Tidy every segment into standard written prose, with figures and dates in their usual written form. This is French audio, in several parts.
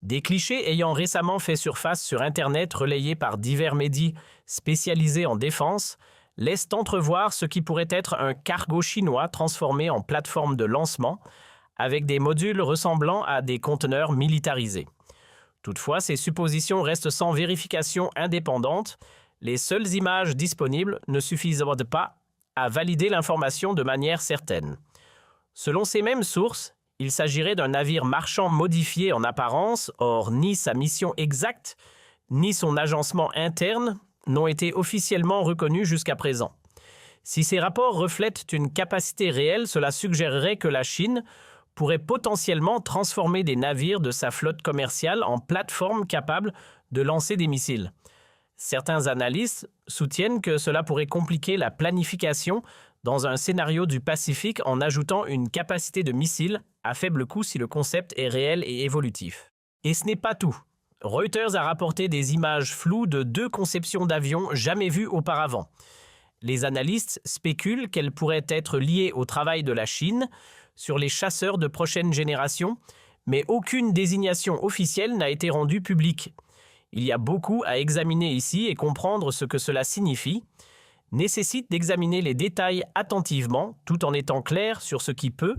Des clichés ayant récemment fait surface sur Internet relayés par divers médias spécialisés en défense laissent entrevoir ce qui pourrait être un cargo chinois transformé en plateforme de lancement avec des modules ressemblant à des conteneurs militarisés. Toutefois, ces suppositions restent sans vérification indépendante. Les seules images disponibles ne suffisent pas à valider l'information de manière certaine. Selon ces mêmes sources, il s'agirait d'un navire marchand modifié en apparence, or ni sa mission exacte, ni son agencement interne n'ont été officiellement reconnus jusqu'à présent. Si ces rapports reflètent une capacité réelle, cela suggérerait que la Chine pourrait potentiellement transformer des navires de sa flotte commerciale en plateformes capables de lancer des missiles. Certains analystes soutiennent que cela pourrait compliquer la planification dans un scénario du Pacifique en ajoutant une capacité de missile à faible coût si le concept est réel et évolutif. Et ce n'est pas tout. Reuters a rapporté des images floues de 2 conceptions d'avions jamais vues auparavant. Les analystes spéculent qu'elles pourraient être liées au travail de la Chine sur les chasseurs de prochaine génération, mais aucune désignation officielle n'a été rendue publique. Il y a beaucoup à examiner ici et comprendre ce que cela signifie nécessite d'examiner les détails attentivement tout en étant clair sur ce qui peut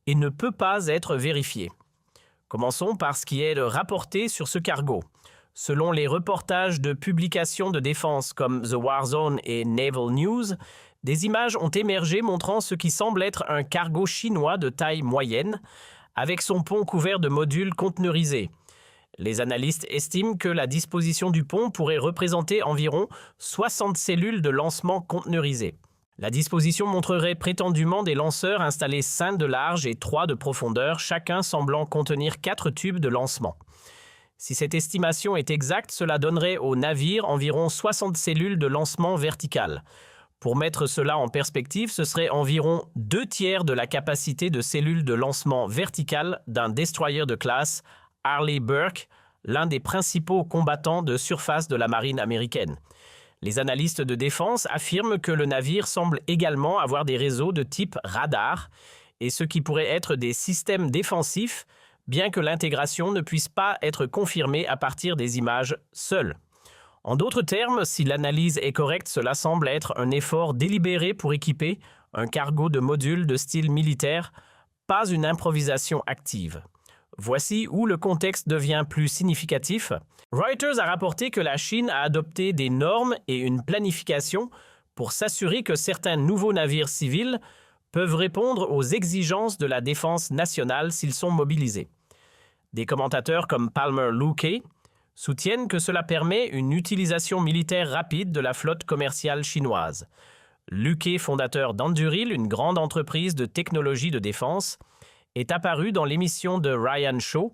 et ne peut pas être vérifié. Commençons par ce qui est rapporté sur ce cargo. Selon les reportages de publications de défense comme The War Zone et Naval News, des images ont émergé montrant ce qui semble être un cargo chinois de taille moyenne, avec son pont couvert de modules conteneurisés. Les analystes estiment que la disposition du pont pourrait représenter environ 60 cellules de lancement conteneurisées. La disposition montrerait prétendument des lanceurs installés 5 de large et 3 de profondeur, chacun semblant contenir 4 tubes de lancement. Si cette estimation est exacte, cela donnerait au navire environ 60 cellules de lancement verticales. Pour mettre cela en perspective, ce serait environ 2/3 de la capacité de cellules de lancement verticales d'un destroyer de classe Arleigh Burke, l'un des principaux combattants de surface de la marine américaine. Les analystes de défense affirment que le navire semble également avoir des réseaux de type radar et ce qui pourrait être des systèmes défensifs, bien que l'intégration ne puisse pas être confirmée à partir des images seules. En d'autres termes, si l'analyse est correcte, cela semble être un effort délibéré pour équiper un cargo de modules de style militaire, pas une improvisation active. Voici où le contexte devient plus significatif. Reuters a rapporté que la Chine a adopté des normes et une planification pour s'assurer que certains nouveaux navires civils peuvent répondre aux exigences de la défense nationale s'ils sont mobilisés. Des commentateurs comme Palmer Luckey soutiennent que cela permet une utilisation militaire rapide de la flotte commerciale chinoise. Luckey, fondateur d'Anduril, une grande entreprise de technologie de défense, est apparu dans l'émission de Ryan Shaw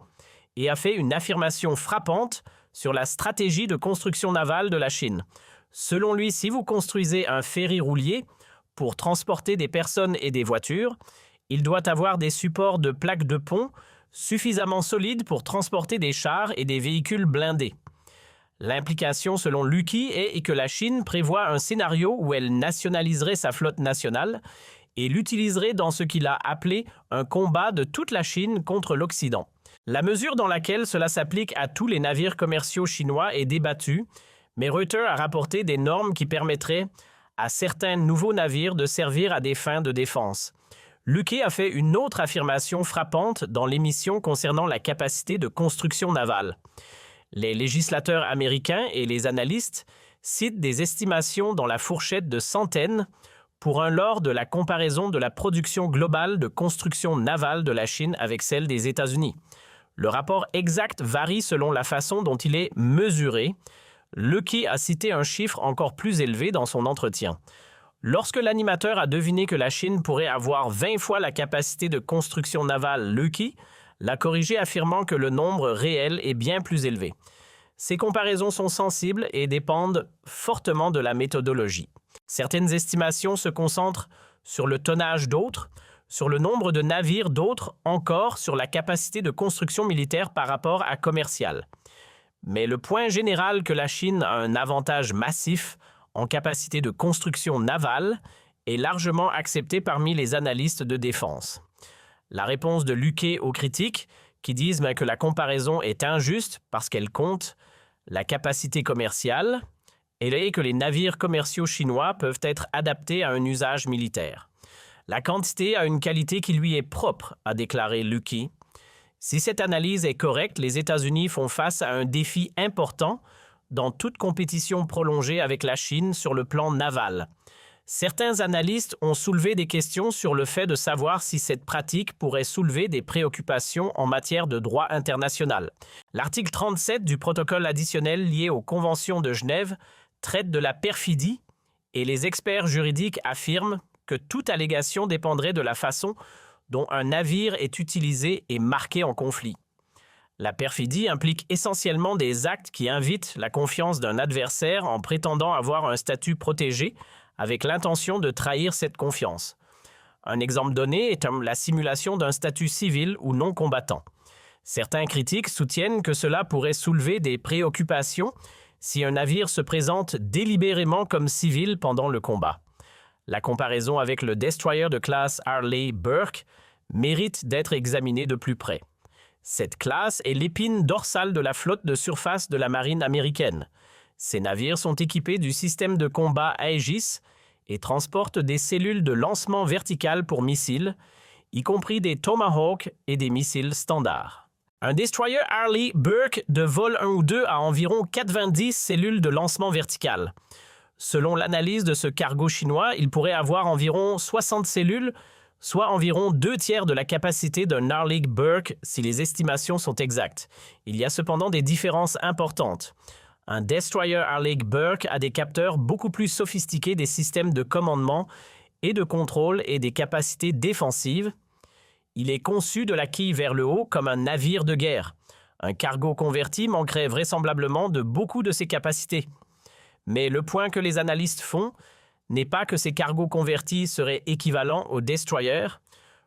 et a fait une affirmation frappante sur la stratégie de construction navale de la Chine. Selon lui, si vous construisez un ferry roulier pour transporter des personnes et des voitures, il doit avoir des supports de plaques de pont suffisamment solides pour transporter des chars et des véhicules blindés. L'implication, selon Luckey, est que la Chine prévoit un scénario où elle nationaliserait sa flotte nationale et l'utiliserait dans ce qu'il a appelé un combat de toute la Chine contre l'Occident. La mesure dans laquelle cela s'applique à tous les navires commerciaux chinois est débattue, mais Reuters a rapporté des normes qui permettraient à certains nouveaux navires de servir à des fins de défense. Luckey a fait une autre affirmation frappante dans l'émission concernant la capacité de construction navale. Les législateurs américains et les analystes citent des estimations dans la fourchette de centaines pour un lors de la comparaison de la production globale de construction navale de la Chine avec celle des États-Unis. Le rapport exact varie selon la façon dont il est mesuré. Luckey a cité un chiffre encore plus élevé dans son entretien. Lorsque l'animateur a deviné que la Chine pourrait avoir 20 fois la capacité de construction navale Luckey l'a corrigé affirmant que le nombre réel est bien plus élevé. Ces comparaisons sont sensibles et dépendent fortement de la méthodologie. Certaines estimations se concentrent sur le tonnage d'autres, sur le nombre de navires, d'autres encore sur la capacité de construction militaire par rapport à commercial. Mais le point général que la Chine a un avantage massif en capacité de construction navale est largement accepté parmi les analystes de défense. La réponse de Luckey aux critiques, qui disent que la comparaison est injuste parce qu'elle compte la capacité commerciale et que les navires commerciaux chinois peuvent être adaptés à un usage militaire. La quantité a une qualité qui lui est propre, a déclaré Luckey. Si cette analyse est correcte, les États-Unis font face à un défi important dans toute compétition prolongée avec la Chine sur le plan naval. Certains analystes ont soulevé des questions sur le fait de savoir si cette pratique pourrait soulever des préoccupations en matière de droit international. L'article 37 du protocole additionnel lié aux conventions de Genève traite de la perfidie et les experts juridiques affirment que toute allégation dépendrait de la façon dont un navire est utilisé et marqué en conflit. La perfidie implique essentiellement des actes qui invitent la confiance d'un adversaire en prétendant avoir un statut protégé avec l'intention de trahir cette confiance. Un exemple donné est la simulation d'un statut civil ou non combattant. Certains critiques soutiennent que cela pourrait soulever des préoccupations si un navire se présente délibérément comme civil pendant le combat. La comparaison avec le destroyer de classe Arleigh Burke mérite d'être examinée de plus près. Cette classe est l'épine dorsale de la flotte de surface de la marine américaine. Ces navires sont équipés du système de combat Aegis et transportent des cellules de lancement vertical pour missiles, y compris des Tomahawk et des missiles standards. Un destroyer Arleigh Burke de vol 1 ou 2 a environ 90 cellules de lancement vertical. Selon l'analyse de ce cargo chinois, il pourrait avoir environ 60 cellules, soit environ 2/3 de la capacité d'un Arleigh Burke si les estimations sont exactes. Il y a cependant des différences importantes. Un destroyer Arleigh Burke a des capteurs beaucoup plus sophistiqués, des systèmes de commandement et de contrôle et des capacités défensives. Il est conçu de la quille vers le haut comme un navire de guerre. Un cargo converti manquerait vraisemblablement de beaucoup de ses capacités. Mais le point que les analystes font n'est pas que ces cargos convertis seraient équivalents aux destroyers.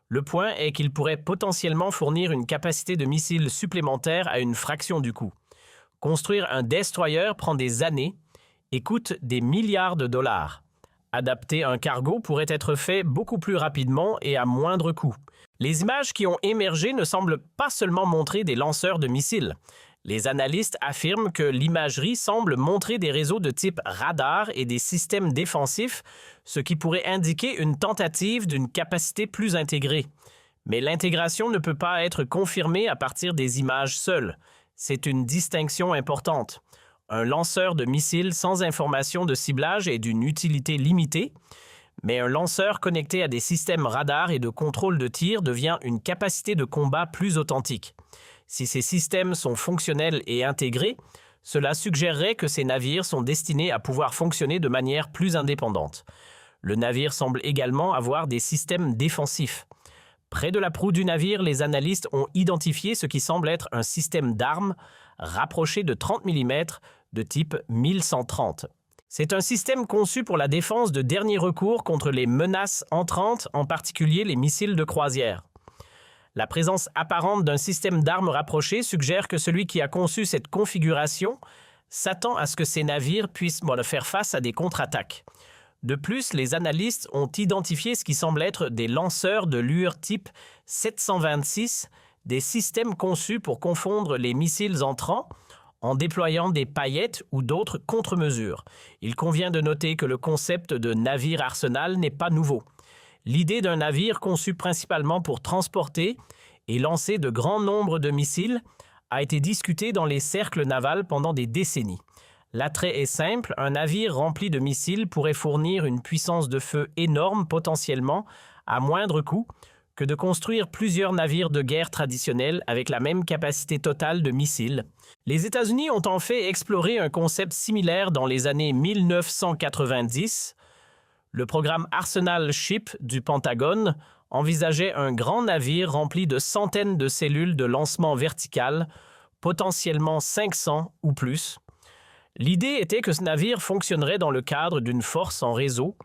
Le point est qu'ils pourraient potentiellement fournir une capacité de missiles supplémentaire à une fraction du coût. Construire un destroyer prend des années et coûte des milliards de dollars. Adapter un cargo pourrait être fait beaucoup plus rapidement et à moindre coût. Les images qui ont émergé ne semblent pas seulement montrer des lanceurs de missiles. Les analystes affirment que l'imagerie semble montrer des réseaux de type radar et des systèmes défensifs, ce qui pourrait indiquer une tentative d'une capacité plus intégrée. Mais l'intégration ne peut pas être confirmée à partir des images seules. C'est une distinction importante. Un lanceur de missiles sans information de ciblage est d'une utilité limitée, mais un lanceur connecté à des systèmes radar et de contrôle de tir devient une capacité de combat plus authentique. Si ces systèmes sont fonctionnels et intégrés, cela suggérerait que ces navires sont destinés à pouvoir fonctionner de manière plus indépendante. Le navire semble également avoir des systèmes défensifs. Près de la proue du navire, les analystes ont identifié ce qui semble être un système d'armes rapproché de 30 mm de type 1130. C'est un système conçu pour la défense de dernier recours contre les menaces entrantes, en particulier les missiles de croisière. La présence apparente d'un système d'armes rapproché suggère que celui qui a conçu cette configuration s'attend à ce que ces navires puissent faire face à des contre-attaques. De plus, les analystes ont identifié ce qui semble être des lanceurs de lure type 726, des systèmes conçus pour confondre les missiles entrants en déployant des paillettes ou d'autres contre-mesures. Il convient de noter que le concept de navire-arsenal n'est pas nouveau. L'idée d'un navire conçu principalement pour transporter et lancer de grands nombres de missiles a été discutée dans les cercles navals pendant des décennies. L'attrait est simple, un navire rempli de missiles pourrait fournir une puissance de feu énorme potentiellement à moindre coût que de construire plusieurs navires de guerre traditionnels avec la même capacité totale de missiles. Les États-Unis ont en fait exploré un concept similaire dans les années 1990. Le programme Arsenal Ship du Pentagone envisageait un grand navire rempli de centaines de cellules de lancement vertical, potentiellement 500 ou plus. L'idée était que ce navire fonctionnerait dans le cadre d'une force en réseau,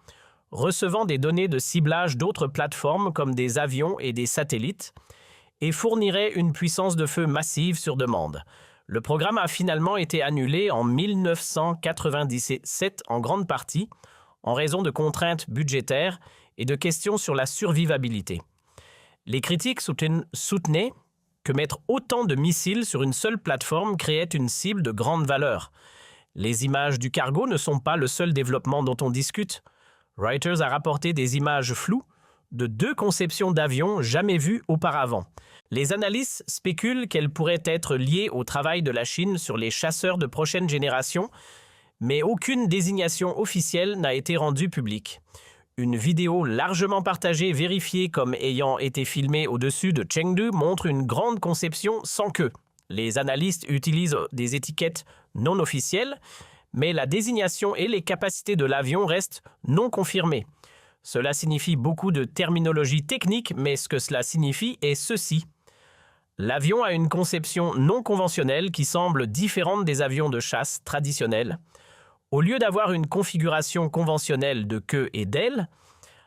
recevant des données de ciblage d'autres plateformes comme des avions et des satellites, et fournirait une puissance de feu massive sur demande. Le programme a finalement été annulé en 1997 en grande partie, en raison de contraintes budgétaires et de questions sur la survivabilité. Les critiques soutenaient que mettre autant de missiles sur une seule plateforme créait une cible de grande valeur. Les images du cargo ne sont pas le seul développement dont on discute. Reuters a rapporté des images floues de 2 conceptions d'avions jamais vues auparavant. Les analystes spéculent qu'elles pourraient être liées au travail de la Chine sur les chasseurs de prochaine génération, mais aucune désignation officielle n'a été rendue publique. Une vidéo largement partagée vérifiée comme ayant été filmée au-dessus de Chengdu montre une grande conception sans queue. Les analystes utilisent des étiquettes non officielles, mais la désignation et les capacités de l'avion restent non confirmées. Cela signifie beaucoup de terminologie technique, mais ce que cela signifie est ceci. L'avion a une conception non conventionnelle qui semble différente des avions de chasse traditionnels. Au lieu d'avoir une configuration conventionnelle de queue et d'aile,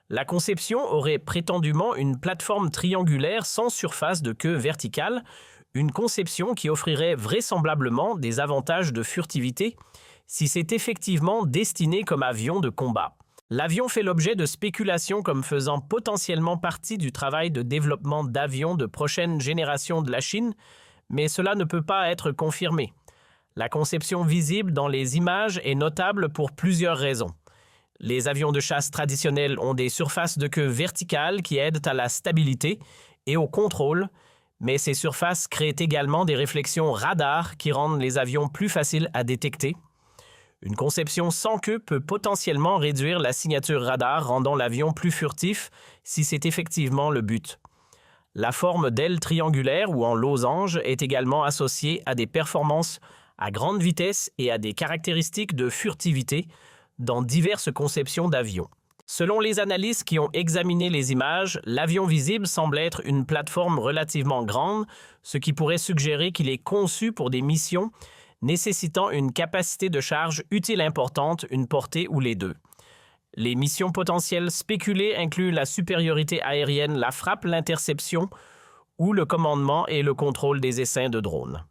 la conception aurait prétendument une plateforme triangulaire sans surface de queue verticale, une conception qui offrirait vraisemblablement des avantages de furtivité si c'est effectivement destiné comme avion de combat. L'avion fait l'objet de spéculations comme faisant potentiellement partie du travail de développement d'avions de prochaine génération de la Chine, mais cela ne peut pas être confirmé. La conception visible dans les images est notable pour plusieurs raisons. Les avions de chasse traditionnels ont des surfaces de queue verticales qui aident à la stabilité et au contrôle, mais ces surfaces créent également des réflexions radar qui rendent les avions plus faciles à détecter. Une conception sans queue peut potentiellement réduire la signature radar, rendant l'avion plus furtif si c'est effectivement le but. La forme d'aile triangulaire ou en losange est également associée à des performances à grande vitesse et à des caractéristiques de furtivité dans diverses conceptions d'avions. Selon les analystes qui ont examiné les images, l'avion visible semble être une plateforme relativement grande, ce qui pourrait suggérer qu'il est conçu pour des missions nécessitant une capacité de charge utile importante, une portée ou les deux. Les missions potentielles spéculées incluent la supériorité aérienne, la frappe, l'interception ou le commandement et le contrôle des essaims de drones.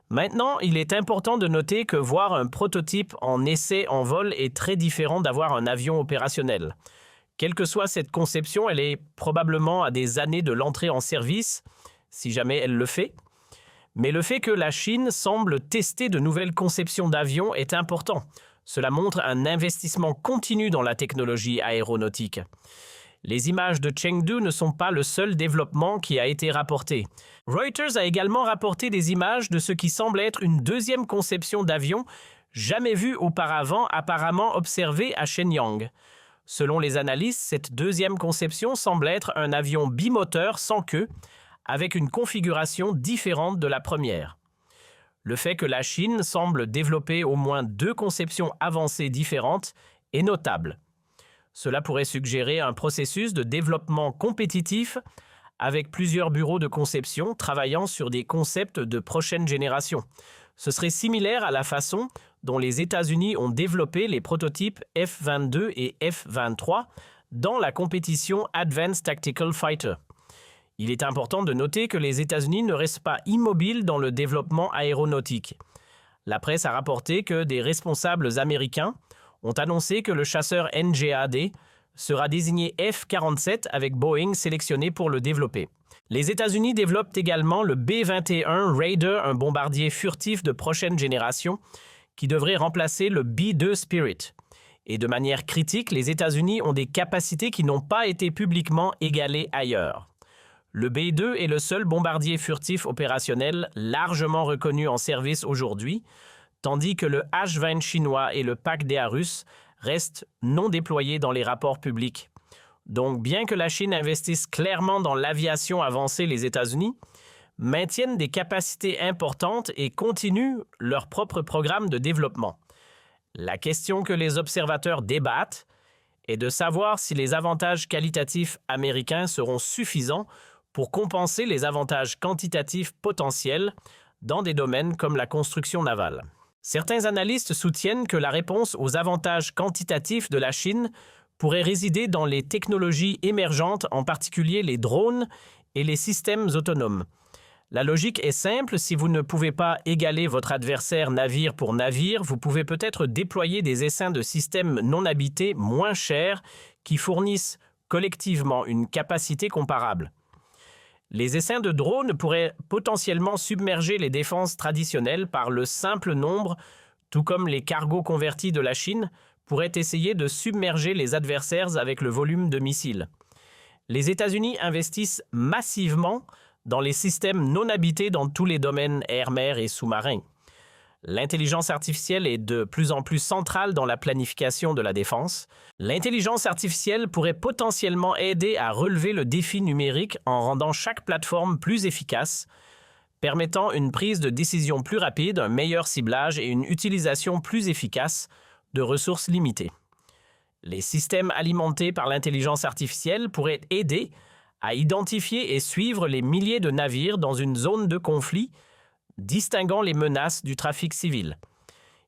Maintenant, il est important de noter que voir un prototype en essai en vol est très différent d'avoir un avion opérationnel. Quelle que soit cette conception, elle est probablement à des années de l'entrée en service, si jamais elle le fait. Mais le fait que la Chine semble tester de nouvelles conceptions d'avions est important. Cela montre un investissement continu dans la technologie aéronautique. Les images de Chengdu ne sont pas le seul développement qui a été rapporté. Reuters a également rapporté des images de ce qui semble être une deuxième conception d'avion jamais vue auparavant, apparemment observée à Shenyang. Selon les analystes, cette deuxième conception semble être un avion bimoteur sans queue, avec une configuration différente de la première. Le fait que la Chine semble développer au moins 2 conceptions avancées différentes est notable. Cela pourrait suggérer un processus de développement compétitif avec plusieurs bureaux de conception travaillant sur des concepts de prochaine génération. Ce serait similaire à la façon dont les États-Unis ont développé les prototypes F-22 et F-23 dans la compétition Advanced Tactical Fighter. Il est important de noter que les États-Unis ne restent pas immobiles dans le développement aéronautique. La presse a rapporté que des responsables américains ont annoncé que le chasseur NGAD sera désigné F-47 avec Boeing sélectionné pour le développer. Les États-Unis développent également le B-21 Raider, un bombardier furtif de prochaine génération qui devrait remplacer le B-2 Spirit. Et de manière critique, les États-Unis ont des capacités qui n'ont pas été publiquement égalées ailleurs. Le B-2 est le seul bombardier furtif opérationnel largement reconnu en service aujourd'hui, tandis que le H-20 chinois et le PAC-DA russe restent non déployés dans les rapports publics. Donc, bien que la Chine investisse clairement dans l'aviation avancée, les États-Unis maintiennent des capacités importantes et continuent leur propre programme de développement. La question que les observateurs débattent est de savoir si les avantages qualitatifs américains seront suffisants pour compenser les avantages quantitatifs potentiels dans des domaines comme la construction navale. Certains analystes soutiennent que la réponse aux avantages quantitatifs de la Chine pourrait résider dans les technologies émergentes, en particulier les drones et les systèmes autonomes. La logique est simple, si vous ne pouvez pas égaler votre adversaire navire pour navire, vous pouvez peut-être déployer des essaims de systèmes non habités moins chers qui fournissent collectivement une capacité comparable. Les essaims de drones pourraient potentiellement submerger les défenses traditionnelles par le simple nombre, tout comme les cargos convertis de la Chine pourraient essayer de submerger les adversaires avec le volume de missiles. Les États-Unis investissent massivement dans les systèmes non habités dans tous les domaines air, mer et sous-marins. L'intelligence artificielle est de plus en plus centrale dans la planification de la défense. L'intelligence artificielle pourrait potentiellement aider à relever le défi numérique en rendant chaque plateforme plus efficace, permettant une prise de décision plus rapide, un meilleur ciblage et une utilisation plus efficace de ressources limitées. Les systèmes alimentés par l'intelligence artificielle pourraient aider à identifier et suivre les milliers de navires dans une zone de conflit, distinguant les menaces du trafic civil.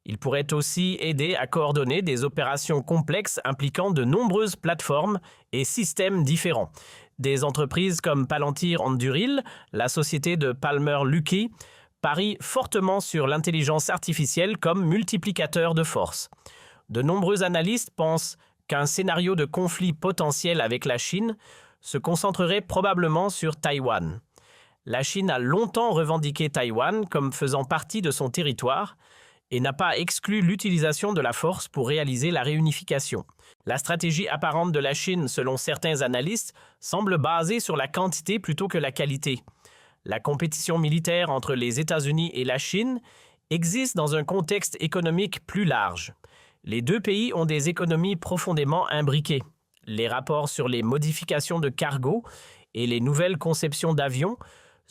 Il pourrait aussi aider à coordonner des opérations complexes impliquant de nombreuses plateformes et systèmes différents. Des entreprises comme Palantir Anduril, la société de Palmer Luckey, parient fortement sur l'intelligence artificielle comme multiplicateur de force. De nombreux analystes pensent qu'un scénario de conflit potentiel avec la Chine se concentrerait probablement sur Taïwan. La Chine a longtemps revendiqué Taïwan comme faisant partie de son territoire et n'a pas exclu l'utilisation de la force pour réaliser la réunification. La stratégie apparente de la Chine, selon certains analystes, semble basée sur la quantité plutôt que la qualité. La compétition militaire entre les États-Unis et la Chine existe dans un contexte économique plus large. Les deux pays ont des économies profondément imbriquées. Les rapports sur les modifications de cargo et les nouvelles conceptions d'avions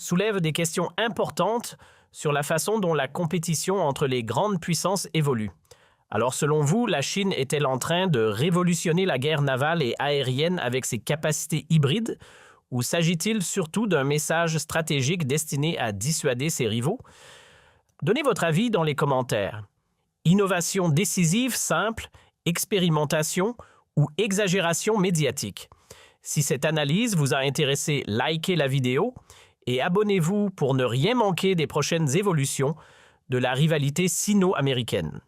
soulèvent des questions importantes sur la façon dont la compétition entre les grandes puissances évolue. Alors selon vous, la Chine est-elle en train de révolutionner la guerre navale et aérienne avec ses capacités hybrides, ou s'agit-il surtout d'un message stratégique destiné à dissuader ses rivaux? Donnez votre avis dans les commentaires. Innovation décisive, simple, expérimentation ou exagération médiatique? Si cette analyse vous a intéressé, likez la vidéo et abonnez-vous pour ne rien manquer des prochaines évolutions de la rivalité sino-américaine.